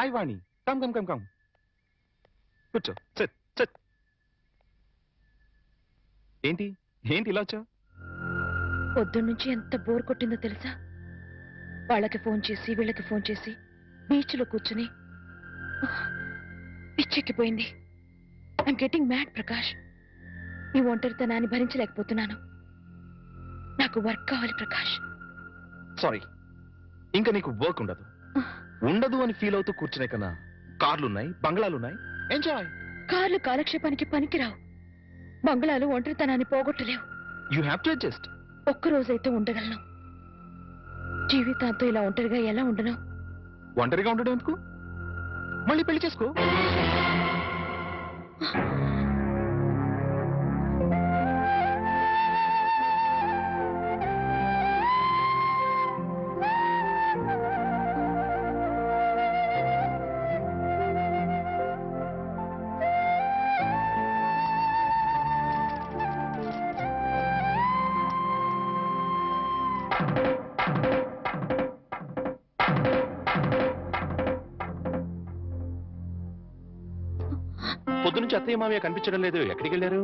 Hi వాణి, come come come come, కూర్చో, SIT SIT. ఏంటి ఏంటి ఇలా వచ్చావు? పొద్దున్నుంచి ఎంత బోర్ కొట్టిందో తెలుసా? వాళ్ళకి ఫోన్ చేసి వీళ్ళకి ఫోన్ చేసి బీచ్ లో కూర్చుని పిచ్చెక్కిపోయింది. I'm getting mad Prakash. నీ ఒంటరితనాన్ని భరించలేకపోతున్నాను. నాకు వర్క్ కావాలి ప్రకాష్. సారీ, ఇంకా నీకు వర్క్ ఉండదు. ఉండదు అని ఫీల్ అవుతూ కూర్చునే కన్నా కార్లున్నాయి, బంగ్లాలున్నాయి, ఎంజాయ్. కార్లు కాలక్షేపానికి పనికిరావు. బంగ్లాలు ఒంటరితనాన్ని పోగొట్టలేవు. You have to adjust. ఒక్కరోజైతే ఉండగలను. జీవితాంతో ఇలా ఒంటరిగా ఎలా ఉండను? ఒంటరిగా ఉండడం ఎందుకు? మళ్ళీ పెళ్లి చేసుకో. పొద్దునుంచి అత్తయ్య మామయ్య కనిపించడం లేదు, ఎక్కడికి వెళ్ళారు?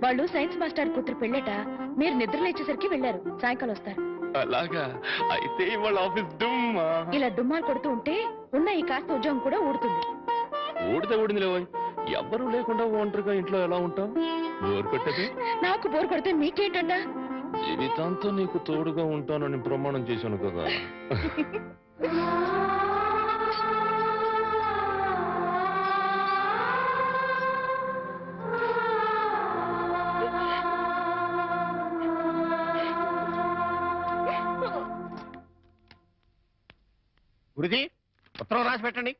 వాళ్ళు సైన్స్ మాస్టర్ కూతురు పెళ్ళట. మీరు నిద్ర లేచేసరికి వెళ్ళారు. సాయంకాలం వస్తారు. అలాగా? అయితే వాళ్ళ ఆఫీస్ డుమ్మా. ఇలా డుమ్మాలు కొడుతూ ఉంటే ఉన్న ఈ కాస్త ఉద్యోగం కూడా ఊడుతుంది. ఊడితే ఊడింది లేవోయ్. ఎవ్వరూ లేకుండా ఒంటరిగా ఇంట్లో ఎలా ఉంటావు? బోర్ కొట్టదు? నాకు బోర్ కొడితే మీకేంటండా? జీవితాంతం నీకు తోడుగా ఉంటానని ప్రమాణం చేశాను కదా. గురుజీ, ఉత్తరం రాసి పెట్టండి.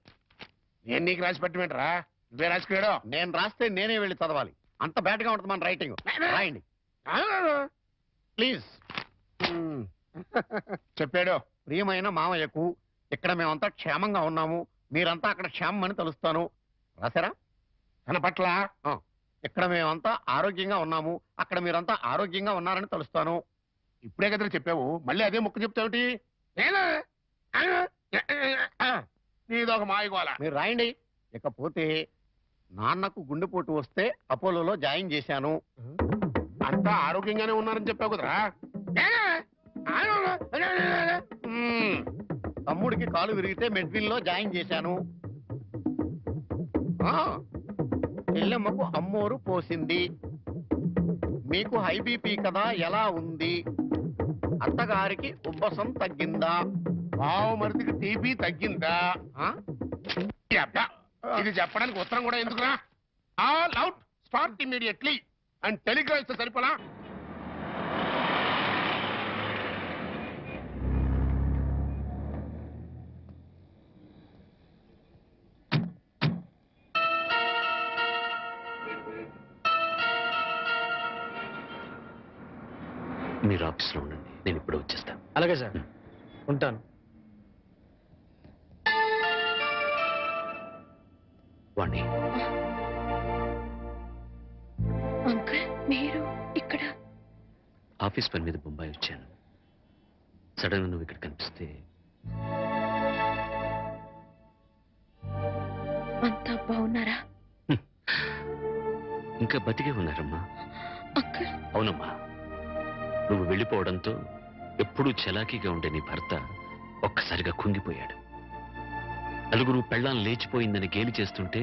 నేను నీకు రాసి పెట్టమంటారా? నువ్వే రాసుకున్నాడు. నేను రాస్తే నేనే వెళ్ళి చదవాలి. అంత బ్యాడ్గా ఉంటుంది మన రైటింగ్. రాయండి ప్లీజ్. చెప్పాడు, ప్రియమైన మామయ్యకు, ఇక్కడ మేమంతా క్షేమంగా ఉన్నాము, మీరంతా అక్కడ క్షేమం అని తలుస్తాను. రాశారా? తన పట్ల ఇక్కడ మేమంతా ఆరోగ్యంగా ఉన్నాము, అక్కడ మీరంతా ఆరోగ్యంగా ఉన్నారని తలుస్తాను. ఇప్పుడే కదా చెప్పావు, మళ్ళీ అదే ముక్క చెప్తావుటి? నీదొక మాయగోల. మీరు రాయండి. ఇకపోతే నాన్నకు గుండెపోటు వస్తే అపోలోలో జాయిన్ చేశాను. అంతా ఆరోగ్యంగానే ఉన్నారని చెప్పావు కదరా. తమ్ముడికి కాలు విరిగితే మెడ్విల్లో జాయిన్ చేశాను. చెల్లెమ్మకు అమ్మోరు పోసింది. మీకు హై బీపీ కదా, ఎలా ఉంది? అత్తగారికి ఉబ్బసం తగ్గిందా? బావమరిదికి టీబీ తగ్గిందా? ఇది చెప్పడానికి ఉత్తరం కూడా ఎందుకురా? All out, start immediately and Telegram ఇస్తే సరిపోలా? మీరు ఆఫీస్లో ఉండండి, నేను ఇప్పుడు వచ్చేస్తాను. అలాగే సార్, ఉంటాను. వాణి, అంకుల్ మీరు ఇక్కడ? ఆఫీస్ పని మీద బొంబాయి వచ్చాను. సడన్ గా నువ్వు ఇక్కడ కనిపిస్తే. అంతా బాగున్నారా? ఇంకా బతికే ఉన్నారమ్మా. అంకుల్. అవునమ్మా, నువ్వు వెళ్ళిపోవడంతో ఎప్పుడూ చలాకీగా ఉండే నీ భర్త ఒక్కసారిగా కుంగిపోయాడు. నలుగురు పెళ్ళాం లేచిపోయిందని గేలి చేస్తుంటే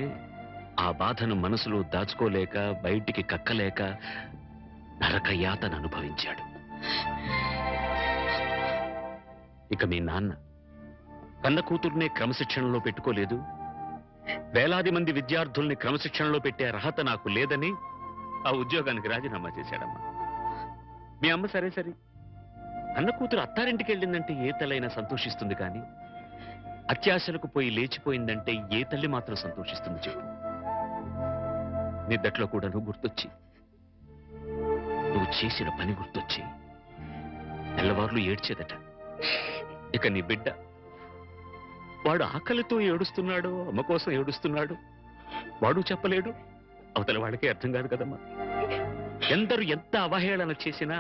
ఆ బాధను మనసులో దాచుకోలేక, బయటికి కక్కలేక నరక యాతన అనుభవించాడు. ఇక మీ నాన్న కన్న కూతుర్నే క్రమశిక్షణలో పెట్టుకోలేదు, వేలాది మంది విద్యార్థుల్ని క్రమశిక్షణలో పెట్టే అర్హత నాకు లేదని ఆ ఉద్యోగానికి రాజీనామా చేశాడమ్మా. మీ అమ్మ సరే సరే, అన్న కూతురు అత్తారింటికి వెళ్ళిందంటే ఏ తల్లైనా సంతోషిస్తుంది, కానీ అత్యాశలకు పోయి లేచిపోయిందంటే ఏ తల్లి మాత్రం సంతోషిస్తుంది చెప్పు. నిద్దట్లో కూడా నువ్వు గుర్తొచ్చి, నువ్వు చేసిన పని గుర్తొచ్చి తెల్లవార్లు ఏడ్చేదట. ఇక నీ బిడ్డ, వాడు ఆకలితో ఏడుస్తున్నాడు, అమ్మ కోసం ఏడుస్తున్నాడు, వాడు చెప్పలేడు, అవతల వాడికి అర్థం కాదు కదమ్మా. ఎందరు ఎంత అవహేళన చేసినా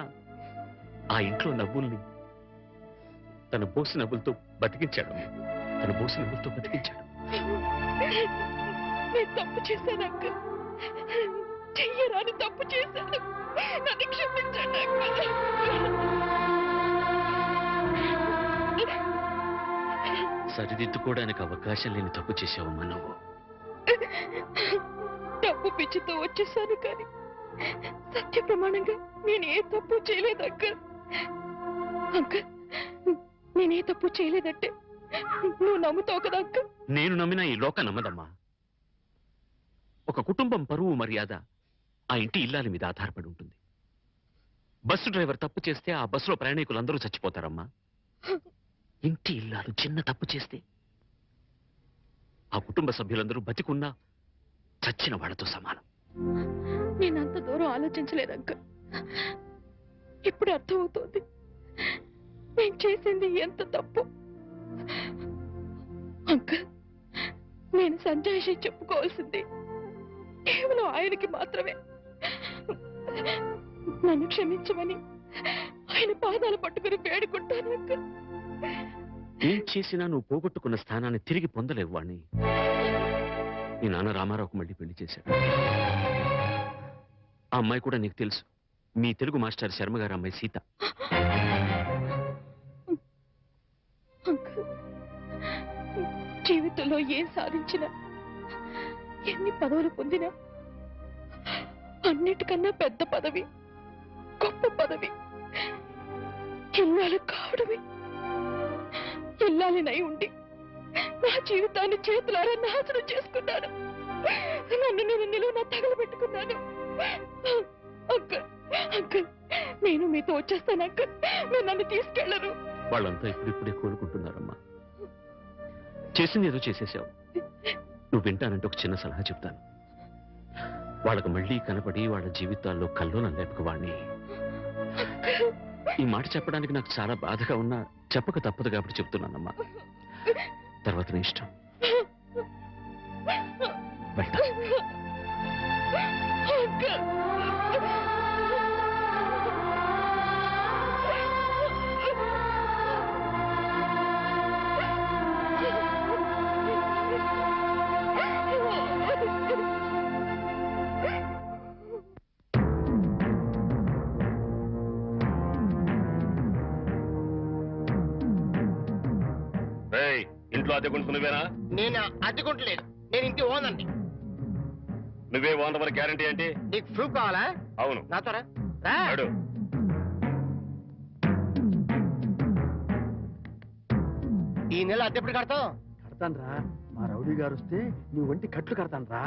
ఆ ఇంట్లో నవ్వుల్ని తన బోసి నవ్వులతో బతికించాడు. తన బోసి నవ్వులతో బతికించాడు. నేను తప్పు చేశాను అంకుల్. చెయ్యరాని తప్పు చేశాను. నన్ను క్షమించండి అంకుల్. సరిదిద్దుకోవడానికి అవకాశం లేని తప్పు చేసావమ్మా నువ్వు. డబ్బు పిచ్చితో వచ్చేసాను కానీ సత్య ప్రమాణంగా నేనే తప్పు చేయలేదు అంకుల్. అంకుల్, నేనే తప్పు చేయలేదంటే నువ్వు నమ్ముతావు కదా అంకుల్? నేను నమ్మినా ఈ లోక నమ్మదమ్మా. ఒక కుటుంబం పరువు మర్యాద ఆ ఇంటి ఇల్లాలి మీద ఆధారపడి ఉంటుంది. బస్సు డ్రైవర్ తప్పు చేస్తే ఆ బస్సులో ప్రయాణికులందరూ చచ్చిపోతారమ్మా. ఇంటి ఇల్లాలు చిన్న తప్పు చేస్తే ఆ కుటుంబ సభ్యులందరూ బతికున్నా చచ్చిన వాళ్ళతో సమానం. నేనంత దూరం ఆలోచించలేదు అంకుల్. ఇప్పుడు అర్థమవుతోంది నేను చేసింది ఎంత తప్పు. అంకుల్, నేను సంజయ్ చెప్పుకోవాల్సింది కేవలం ఆయనకి మాత్రమే. నన్ను క్షమించమని ఆయన పాదాలు పట్టుకుని వేడుకుంటాను అంకుల్. ఏం చేసినా నువ్వు పోగొట్టుకున్న స్థానాన్ని తిరిగి పొందలేవు వాణ్ణి. నీ నాన్న రామారావుకు మళ్ళీ పెళ్లి చేశాడు. ఆ అమ్మాయి కూడా నీకు తెలుసు. మీ తెలుగు మాస్టర్ శర్మ గారు అమ్మాయి సీత. అంకుల్, జీవితంలో ఏం సాధించినా ఎన్ని పదవులు పొందినా అన్నిటికన్నా పెద్ద పదవి, గొప్ప పదవి ఇల్లాలు కావడమే. ఇల్లాలినై ఉండి నా జీవితాన్ని చేతులారా నాశనం చేసుకున్నాను. నన్ను నేను నిలువున తగలబెట్టుకున్నాను. అంకుల్, అంకుల్, నేను మీతో వచ్చేస్తాను అంకుల్. మీరు నన్ను తీసుకెళ్లరు. వాళ్ళంతా ఇప్పుడిప్పుడే కోలుకుంటున్నారమ్మా. చేసింది ఏదో చేసేసావు. నువ్వు వింటానంటే ఒక చిన్న సలహా చెప్తాను. వాళ్ళకు మళ్ళీ కనపడి వాళ్ళ జీవితాల్లో కల్లోలం లేపక వాణ్ణి. ఈ మాట చెప్పడానికి నాకు చాలా బాధగా ఉన్నా చెప్పక తప్పదు కాబట్టి చెప్తున్నానమ్మా. తర్వాత నీ ఇష్టం. వెళ్తా. ఇంట్లో అద్దెకుంటు నువ్వేనా? నేను అద్దెకుంటలేదు, నేను ఇంటి ఓనండి. నువ్వే ఓనర్ గ్యారంటీ ఏంటి? నీకు ప్రూఫ్ కావాలా? అవును. నాతో రా. ఈ నెల అద్దె ఎప్పుడు కడతావు? కడతాను రా. మా రౌడీ గారు వస్తే నీ ఒంటి కట్లు కడతాను రా.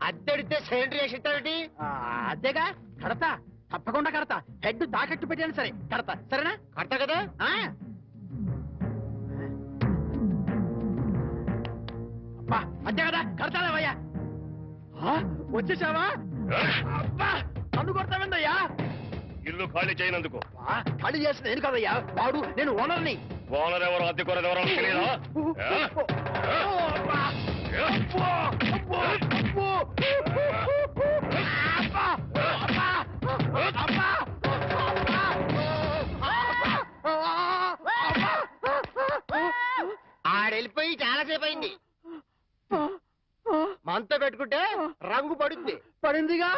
అద్దెడితే సిలిండర్ వేసి ఇస్తావేంటి? అద్దెగా కడతా, తప్పకుండా కడతా. హెడ్ తాకట్టు పెట్టాను సరే కడతా. సరేనా? కడతా కదా. అంతే కదా, కడతావయ్యా. వచ్చేసావా? నన్ను కొడతావేందయ్యా? ఇల్లు ఖాళీ చేయనందుకు. ఖాళీ చేసిన నేను కదయ్యా, వాడు నేను ఓనర్ని. ఓనర్ ఎవరు, అద్దెకోనర్ ఎవరో తెలియదా? ఆడెళ్ళిపోయి చాలాసేపు అయింది. మనతో పెట్టుకుంటే రంగు పడుద్ది. పడిందిగా.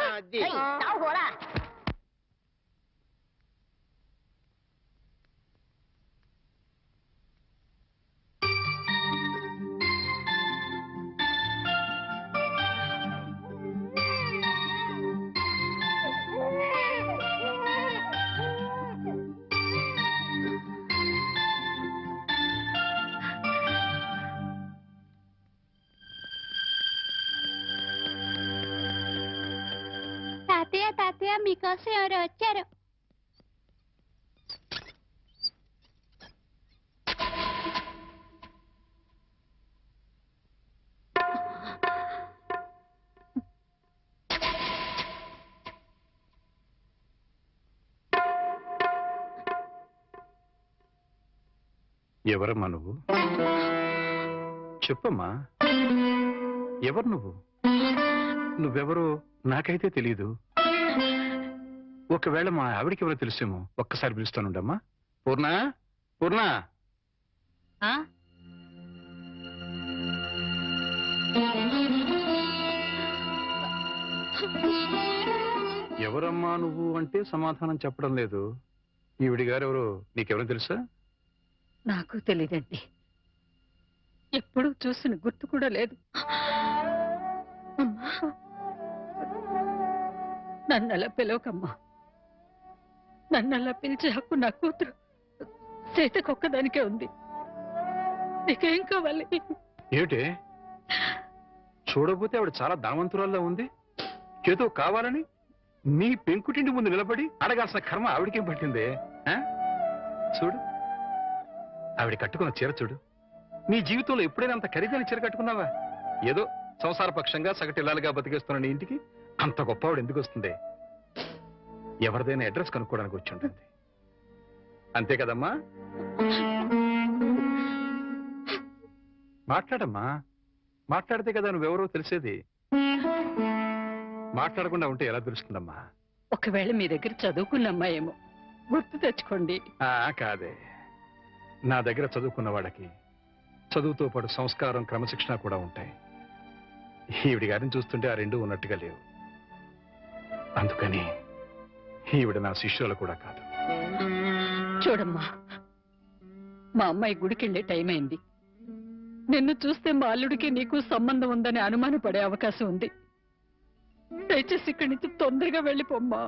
తాతయ్య తాతయ్య మీకోసం ఎవరు వచ్చారు? ఎవరమ్మా నువ్వు? చెప్పమ్మా, ఎవరు నువ్వు? నువ్వెవరో నాకైతే తెలీదు. ఒకవేళ మా ఆవిడికి ఎవరో తెలుసేమో. ఒక్కసారి పిలుస్తానుండమ్మా. పూర్ణ, పూర్ణ. ఎవరమ్మా నువ్వు అంటే సమాధానం చెప్పడం లేదు. ఈవిడి గారు ఎవరు నీకెవరో తెలుసా? నాకు తెలీదండి. ఎప్పుడూ చూసిన గుర్తు కూడా లేదు. అమ్మా, నన్నలా పిలవకమ్మా. నన్నలా పిలిచే హక్కు నా కూతురు సీతకొక్కదానికే ఉంది. నీకేం కావాలి? ఏమిటే చూడకపోతే ఆవిడ చాలా ధనవంతురాల్లో ఉంది. ఏదో కావాలని నీ పెంకుటింటి ముందు నిలబడి అడగాల్సిన కర్మ ఆవిడకేం పట్టిందే? చూడు ఆవిడ కట్టుకున్న చీర చూడు. నీ జీవితంలో ఎప్పుడైనా అంత ఖరీదైన చీర కట్టుకున్నావా? ఏదో సంసార పక్షంగా సగటిల్లాలుగా బతికేస్తున్న నీ ఇంటికి అంత గొప్ప ఆవిడ ఎందుకు వస్తుంది? ఎవరిదైనా అడ్రస్ కనుక్కోవడానికి వచ్చి ఉంటుంది. అంతే కదమ్మా? మాట్లాడమ్మా. మాట్లాడితే కదా నువ్వెవరో తెలిసేది. మాట్లాడకుండా ఉంటే ఎలా తెలుస్తుందమ్మా? ఒకవేళ మీ దగ్గర చదువుకున్నమ్మా ఏమో గుర్తు తెచ్చుకోండి. కాదే, నా దగ్గర చదువుకున్న వాళ్ళకి చదువుతో పాటు సంస్కారం క్రమశిక్షణ కూడా ఉంటాయి. ఈవిడి గారిని చూస్తుంటే ఆ రెండు ఉన్నట్టుగా లేవు. అందుకని ఈవిడ నా శిష్యులు కూడా కాదు. చూడమ్మా, మా అమ్మాయి గుడికెళ్ళే టైం అయింది. నిన్ను చూస్తే మా అల్లుడికి నీకు సంబంధం ఉందని అనుమానపడే అవకాశం ఉంది. దయచేసి ఇక్కడి నుంచి తొందరగా వెళ్ళిపోమ్మా.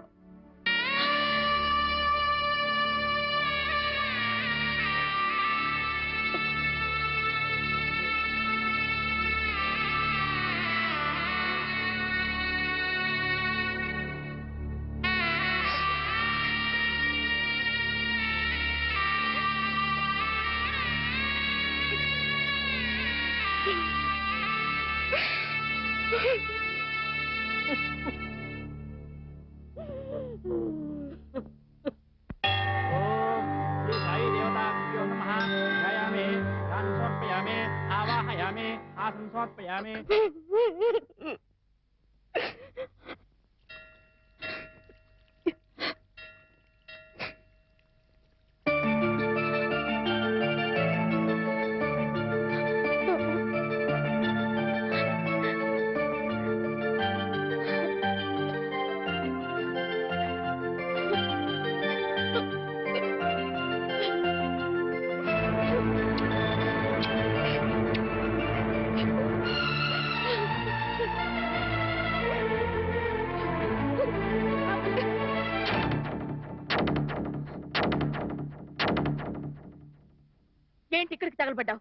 ఏంటి ఇక్కడికి తగలబడ్డావు?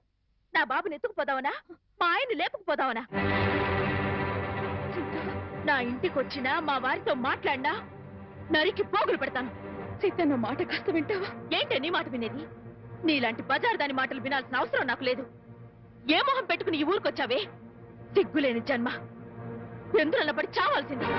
నా బాబుని ఎత్తుకుపోదావనా? మా ఆయన లేపుకుపోదావనా? నా ఇంటికి వచ్చినా మా వారితో మాట్లాడినా నరికి పోగులు పెడతాను. సీతన్న మాట కాస్త వింటావా? ఏంటి నీ మాట వినేది? నీలాంటి బజారు దాని మాటలు వినాల్సిన అవసరం నాకు లేదు. ఏ మొహం పెట్టుకుని ఈ ఊరికొచ్చావే? సిగ్గులేని జన్మ, ఎందులో పడి చావాల్సింది.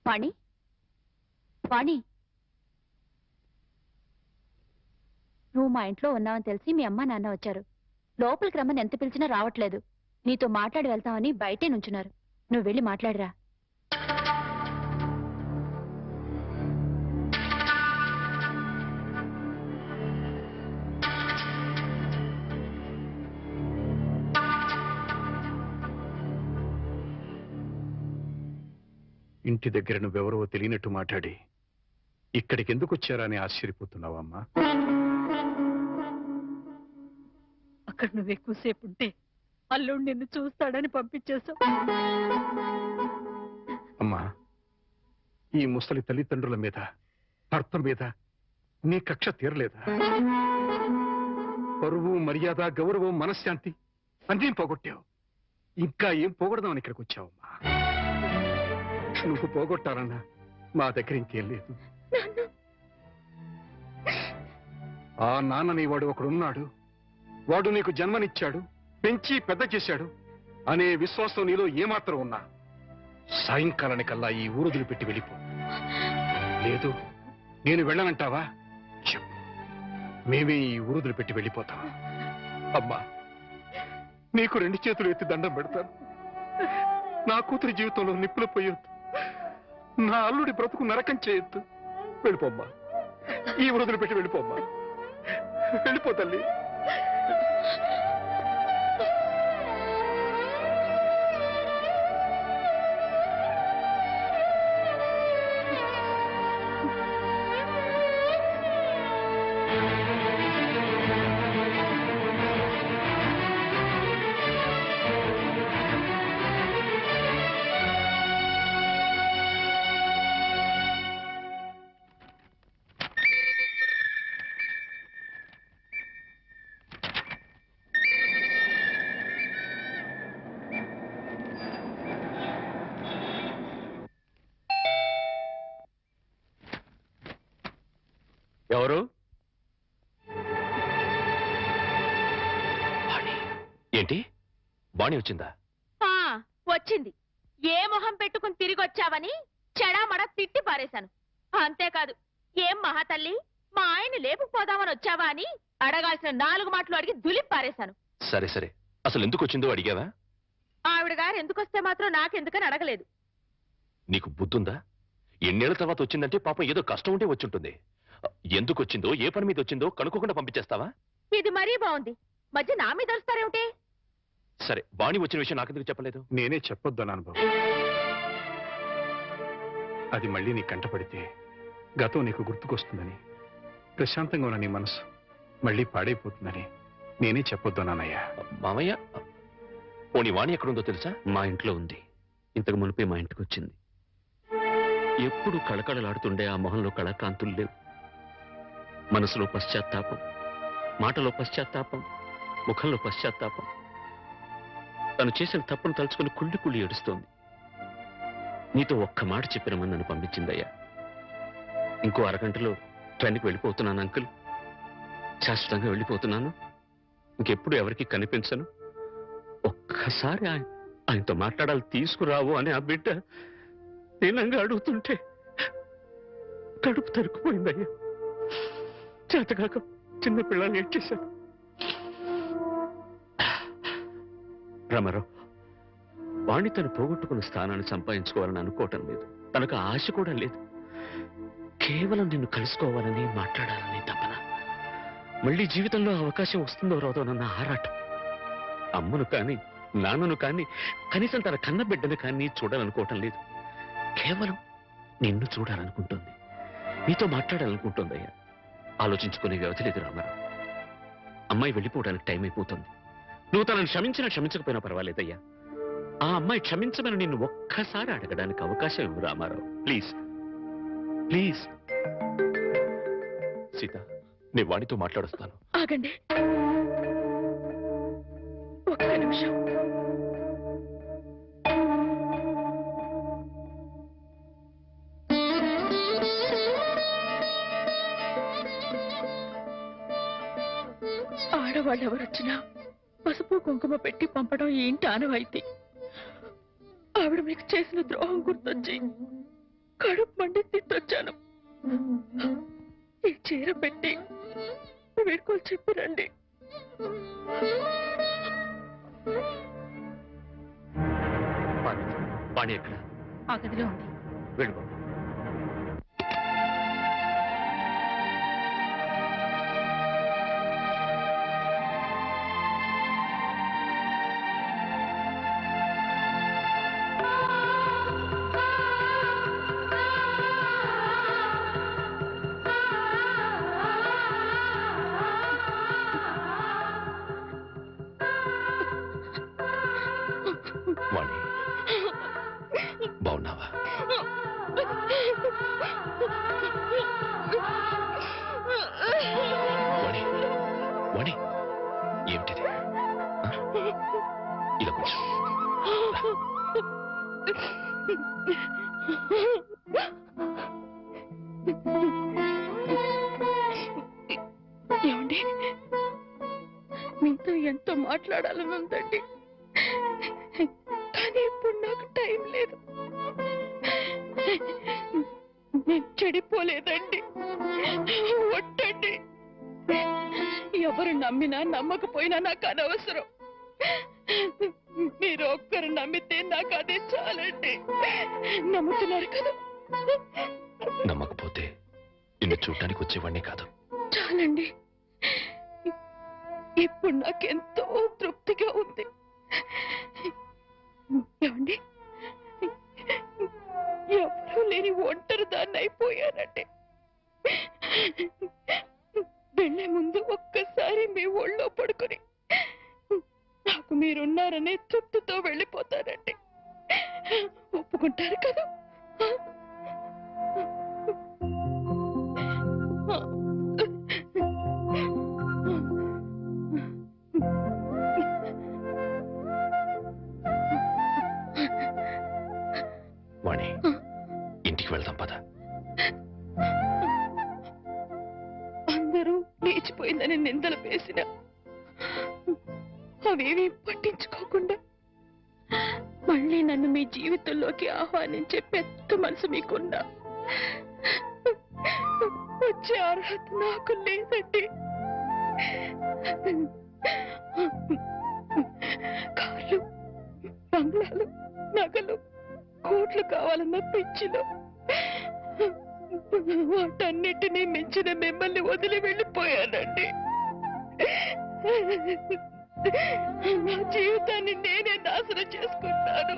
వాణి, వాణి, నువ్వు మా ఇంట్లో ఉన్నావని తెలిసి మీ అమ్మ నాన్న వచ్చారు. లోపలికి రమ్మని ఎంత పిలిచినా రావట్లేదు. నీతో మాట్లాడి వెళ్తామని బయటే నుంచున్నారు. నువ్వు వెళ్ళి మాట్లాడిరా. ఇంటి దగ్గర నువ్వెవరో తెలియనట్టు మాట్లాడి ఇక్కడికి ఎందుకు వచ్చారా అని ఆశ్చర్యపోతున్నావమ్మా? అక్కడ నువ్వు ఎక్కువసేపు ఉంటే అల్లుడు నిన్ను చూస్తాడని పంపించేశావు. అమ్మా, ఈ ముసలి తల్లిదండ్రుల మీద, భర్త మీద నీ కక్ష తీరలేదా? పరువు, మర్యాద, గౌరవం, మనశ్శాంతి అన్నీ పోగొట్టావు. ఇంకా ఏం పోగొడదామని ఇక్కడికి వచ్చావమ్మా? నువ్వు పోగొట్టాలన్నా మా దగ్గర ఇంకేం లేదు. ఆ నాన్నని వాడు ఒకడున్నాడు. వాడు నీకు జన్మనిచ్చాడు, పెంచి పెద్ద చేశాడు అనే విశ్వాసం నీలో ఏమాత్రం ఉన్నా సాయంకాలానికల్లా ఈ ఊరుదులు పెట్టి వెళ్ళిపో. లేదు నేను వెళ్ళనంటావా? చెప్పు. మేమే ఈ ఊరుదులు పెట్టి వెళ్ళిపోతాం. అమ్మా, నీకు 2 చేతులు ఎత్తి దండం పెడతాను. నా కూతురి జీవితంలో నిప్పులు పోయొద్దు, నా అల్లుడి బ్రతుకు నరకం చేయొద్దు. వెళ్ళిపోమ్మా, ఈ ఊరుదులు పెట్టి వెళ్ళిపోమ్మా. వెళ్ళిపో తల్లి. ఎవరు? ఏంటి, బాణి వచ్చిందా? వచ్చింది. ఏ మొహం పెట్టుకుని తిరిగి వచ్చావని చెడామడ తిట్టి పారేశాను. అంతేకాదు, ఏం మహాతల్లి మా ఆయన లేపుకుపోదామని వచ్చావా అని అడగాల్సిన 4 మాటలు అడిగి దులిపి పారేశాను. సరే సరే, అసలు ఎందుకు వచ్చిందో అడిగావా? ఆవిడ గారు ఎందుకొస్తే మాత్రం నాకెందుకని అడగలేదు. నీకు బుద్ధుందా? ఎన్నేళ్ల తర్వాత వచ్చిందంటే పాపం ఏదో కష్టం ఉంటే వచ్చుంటుంది. ఎందుకు వచ్చిందో, ఏ పని మీద వచ్చిందో కనుక్కోకుండా పంపించేస్తావా? ఇది మరీ బాగుంది. మధ్య నా మీద వస్తారేమిటి? సరే, బాణి వచ్చిన విషయం నాకెందుకు చెప్పలేదు? నేనే చెప్పొద్దు అన్నాను బాబు. అది మళ్ళీ నీ కంటపడితే గతం నీకు గుర్తుకొస్తుందని, ప్రశాంతంగా ఉన్న నీ మనసు మళ్ళీ పాడైపోతుందని నేనే చెప్పొద్దు అన్నానయ్యా. మామయ్య, పోనీ వాణి ఎక్కడుందో తెలుసా? మా ఇంట్లో ఉంది. ఇంతకు మునిపే మా ఇంటికి వచ్చింది. ఎప్పుడు కళకళలాడుతుండే ఆ మొహంలో కళాకాంతులు లేవు. మనసులో పశ్చాత్తాపం, మాటలో పశ్చాత్తాపం, ముఖంలో పశ్చాత్తాపం. తను చేసిన తప్పును తలుచుకుని కుళ్ళి కుళ్ళి ఏడుస్తోంది. నీతో ఒక్క మాట చెప్పినమని నన్ను పంపించిందయ్యా. ఇంకో అరగంటలో ట్రైన్కి వెళ్ళిపోతున్నాను అంకుల్. శాశ్వతంగా వెళ్ళిపోతున్నాను. ఇంకెప్పుడు ఎవరికి కనిపించను. ఒక్కసారి ఆయనతో మాట్లాడాలి, తీసుకురావు అని ఆ బిడ్డ దీనంగా అడుగుతుంటే కడుపు తరుక్కుపోయిందయ్యా. చేతకాక చిన్న పిల్లల్ని ఏడ్చేశాను. రామారావు, వాణ్ణి తను పోగొట్టుకున్న స్థానాన్ని సంపాదించుకోవాలని అనుకోవటం లేదు. తనకు ఆశ కూడా లేదు. కేవలం నిన్ను కలుసుకోవాలని, మాట్లాడాలని తపన. మళ్ళీ జీవితంలో అవకాశం వస్తుందో రాదోనన్న ఆరాటం. అమ్మను కానీ, నాన్నను కానీ, కనీసం తన కన్న బిడ్డను కానీ చూడాలనుకోవటం లేదు. కేవలం నిన్ను చూడాలనుకుంటుంది, నీతో మాట్లాడాలనుకుంటుందయ్యా. ఆలోచించుకునే వ్యవధి లేదు రామారావు. అమ్మాయి వెళ్ళిపోవడానికి టైం అయిపోతుంది. నువ్వు తనను క్షమించినా క్షమించకపోయినా పర్వాలేదయ్యా. ఆ అమ్మాయి క్షమించమని నిన్ను ఒక్కసారి అడగడానికి అవకాశం ఇవ్వు రామారావు. Please please. సీత, నేను వాణితో మాట్లాడొస్తాను. ఆగండి, ఒక్క నిమిషం. ఆడవాళ్ళు ఎవరొచ్చినా పసుపు కుంకుమ పెట్టి పంపడం ఈ ఇంటి ఆనవాయితీ. ఆవిడ మీకు చేసిన ద్రోహం గుర్తొచ్చి కడుపు మండి తిట్టొచ్చాను. ఈ చీర పెట్టి వీడుకోలు చెప్పిరండి. వాణి ఎక్కడ? ఆ గదిలో ఉంది. వెళ్ళు. వాణి, బాగున్నావా? వాణి, వాణి, ఏమిటిది? ఇలా కూర్చో. ఏమండి, మీతో ఎంతో మాట్లాడాలని ఉందండి, కానీ ఇప్పుడు నాకు టైం లేదు. నేను చెడిపోలేదండి. నమ్మినా నమ్మకపోయినా నాకు అనవసరం. మీరు ఒక్కరు నమ్మితే నాకు అదే చాలండి. నమ్ముతున్నారు కదా? నమ్మకపోతే నిన్ను చూడటానికి వచ్చేవాడినే కాదు. చాలండి. ఇప్పుడు నాకెంతో తృప్తిగా ఉంది. ఏమండి, ఎవరూ లేని ఒంటరి దాన్ని అయిపోయానంటే వెళ్లే ముందు ఒక్కసారి మీ ఒళ్ళో పడుకొని నాకు మీరున్నారనే తృప్తితో వెళ్ళిపోతానండి. ఒప్పుకుంటారు కదా? వాణి, ఇంటికి వెళ్దాం పద. అందరూ లేచిపోయిందని నిందలు వేసిన అవేమీ పట్టించుకోకుండా మళ్ళీ నన్ను మీ జీవితంలోకి ఆహ్వానించే పెద్ద మనసు మీకున్నా వచ్చే అర్హత నాకు లేదండి. కార్లు, బంగ్లాలు, నగలు, కోట్లు కావాలన్న పిచ్చిలో వాటన్నిటినీ మించిన మిమ్మల్ని వదిలి వెళ్ళిపోయానండి. నా జీవితాన్ని నేనే నాశనం చేసుకుంటాను.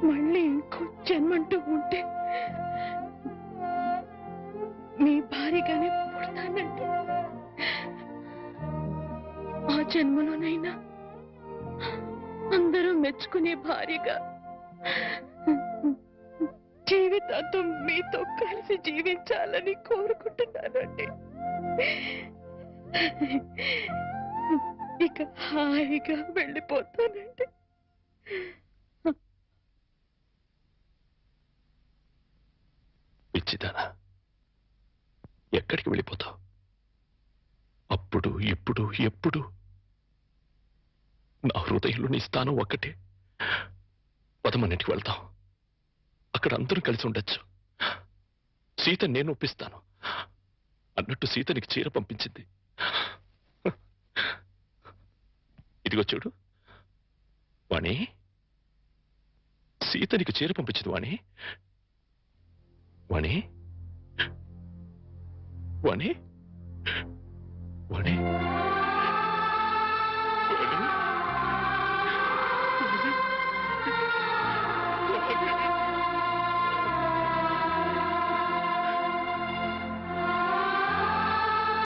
మళ్ళీ ఇంకో జన్మంటూ ఉంటే మీ భారీగానే పుడతానండి. ఆ జన్మలోనైనా అందరూ మెచ్చుకునే భార్యగా జీవితాంతం మీతో కలిసి జీవించాలని కోరుకుంటున్నానండి. ఇక హాయిగా వెళ్ళిపోతానండి. పిచ్చిదానా, ఎక్కడికి వెళ్ళిపోతావు? అప్పుడు ఇప్పుడు ఎప్పుడు నా హృదయంలో నీ స్థానం ఒక్కటే. పదమన్నింటికి వెళ్తాం. అక్కడ అందరూ కలిసి ఉండొచ్చు. సీత నేను ఒప్పిస్తాను అన్నట్టు సీత నీకు చీర పంపించింది. ఇదిగో చూడు వాణి, సీత నీకు చీర పంపించింది వాణి. వాణి వాణి వాణి